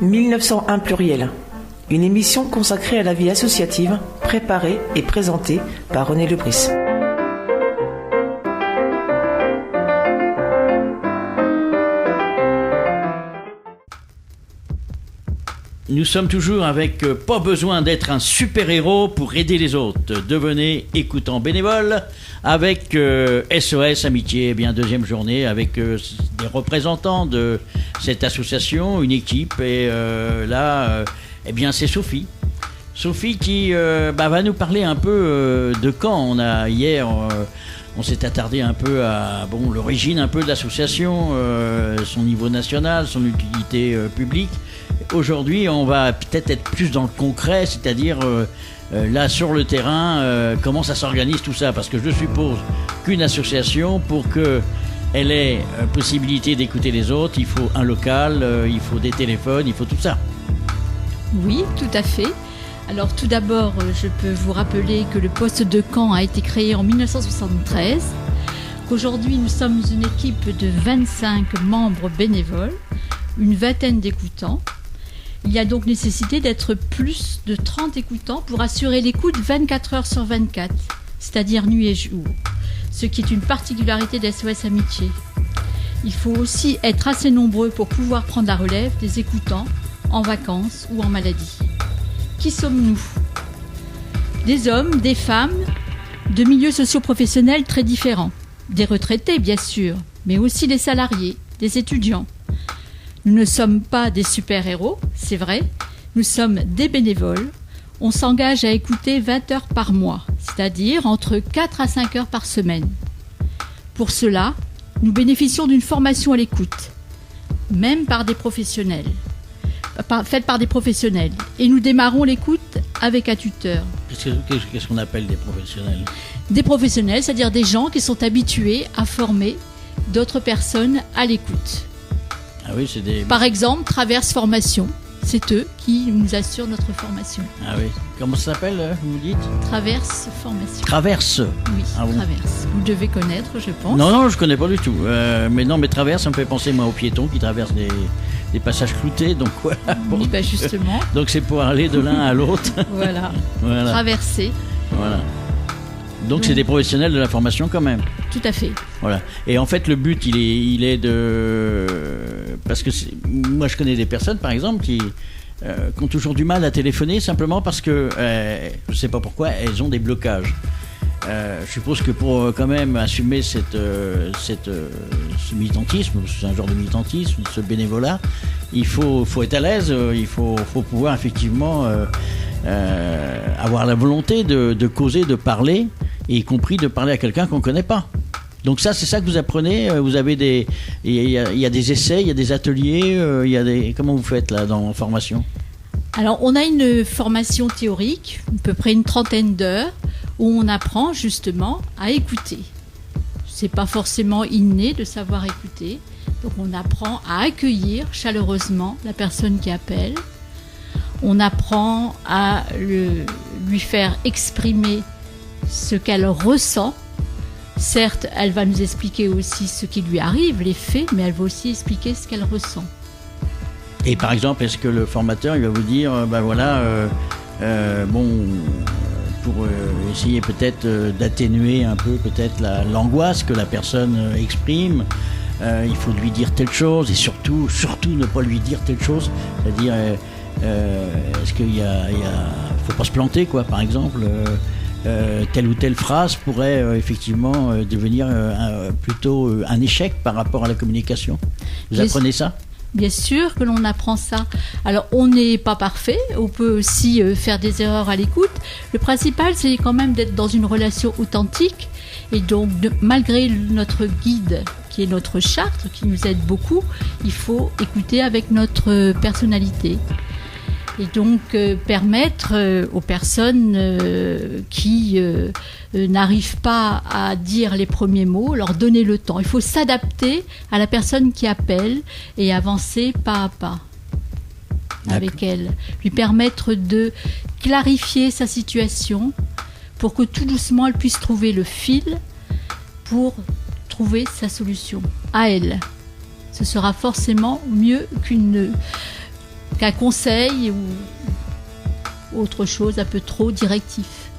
1901 pluriel. Une émission consacrée à la vie associative, préparée et présentée par René Lebris. Nous sommes toujours avec pas besoin d'être un super-héros pour aider les autres. Devenez écoutant bénévole avec SOS Amitié. Eh bien, deuxième journée avec des représentants de cette association, une équipe. Et là, eh bien, c'est Sophie. Sophie qui va nous parler un peu de Caen. Hier, on s'est attardé un peu à l'origine un peu de l'association, son niveau national, son utilité publique. Aujourd'hui, on va peut-être être plus dans le concret, c'est-à-dire là sur le terrain, comment ça s'organise tout ça. Parce que je suppose qu'une association, pour qu'elle ait possibilité d'écouter les autres, il faut un local, il faut des téléphones, il faut tout ça. Oui, tout à fait. Alors tout d'abord, je peux vous rappeler que le poste de Caen a été créé en 1973, qu'aujourd'hui nous sommes une équipe de 25 membres bénévoles, une vingtaine d'écoutants. Il y a donc nécessité d'être plus de 30 écoutants pour assurer l'écoute 24 heures sur 24, c'est-à-dire nuit et jour, ce qui est une particularité d'SOS Amitié. Il faut aussi être assez nombreux pour pouvoir prendre la relève des écoutants en vacances ou en maladie. Qui sommes-nous ? Des hommes, des femmes, de milieux socio-professionnels très différents. Des retraités, bien sûr, mais aussi des salariés, des étudiants. Nous ne sommes pas des super-héros, c'est vrai. Nous sommes des bénévoles. On s'engage à écouter 20 heures par mois, c'est-à-dire entre 4 à 5 heures par semaine. Pour cela, nous bénéficions d'une formation à l'écoute, même par des professionnels. Faite par des professionnels. Et nous démarrons l'écoute avec un tuteur. Qu'est-ce qu'on appelle des professionnels ? Des professionnels, c'est-à-dire des gens qui sont habitués à former d'autres personnes à l'écoute. Ah oui, c'est des... Par exemple, Traverse Formation. C'est eux qui nous assurent notre formation. Ah oui. Comment ça s'appelle, vous dites ? Traverse Formation. Traverse ? Oui, ah bon. Traverse. Vous devez connaître, je pense. Non, je connais pas du tout. Mais Traverse, ça me fait penser, moi, aux piétons qui traversent des passages cloutés. Donc, voilà. Oui, justement. Donc, c'est pour aller de l'un à l'autre. Voilà. Traverser. Voilà. Donc, c'est des professionnels de la formation quand même. Tout à fait. Voilà. Et en fait, le but, il est de... Parce que moi, je connais des personnes, par exemple, qui ont toujours du mal à téléphoner simplement parce que, je ne sais pas pourquoi, elles ont des blocages. Je suppose que pour quand même assumer ce militantisme, c'est un genre de militantisme, ce bénévolat, il faut être à l'aise, il faut pouvoir effectivement avoir la volonté de causer, de parler, et y compris de parler à quelqu'un qu'on ne connaît pas. Donc ça, c'est ça que vous apprenez. Vous avez il y a des essais, il y a des ateliers, comment vous faites là dans la formation ? Alors, on a une formation théorique, à peu près une 30aine d'heures, où on apprend justement à écouter. C'est pas forcément inné de savoir écouter, donc on apprend à accueillir chaleureusement la personne qui appelle. On apprend à lui faire exprimer ce qu'elle ressent. Certes, elle va nous expliquer aussi ce qui lui arrive, les faits, mais elle va aussi expliquer ce qu'elle ressent. Et par exemple, est-ce que le formateur, il va vous dire, pour essayer peut-être d'atténuer un peu peut-être l'angoisse que la personne exprime, il faut lui dire telle chose, et surtout ne pas lui dire telle chose, c'est-à-dire, est-ce qu'il faut pas se planter, quoi, par exemple. Telle ou telle phrase pourrait effectivement devenir plutôt un échec par rapport à la communication. Vous apprenez ça ? Bien sûr que l'on apprend ça. Alors, on n'est pas parfait, on peut aussi faire des erreurs à l'écoute. Le principal, c'est quand même d'être dans une relation authentique. Et donc, malgré notre guide, qui est notre charte, qui nous aide beaucoup, il faut écouter avec notre personnalité. Et donc permettre aux personnes qui n'arrivent pas à dire les premiers mots, leur donner le temps. Il faut s'adapter à la personne qui appelle et avancer pas à pas avec elle. Lui permettre de clarifier sa situation pour que tout doucement elle puisse trouver le fil pour trouver sa solution à elle. Ce sera forcément mieux qu'un conseil ou autre chose un peu trop directif.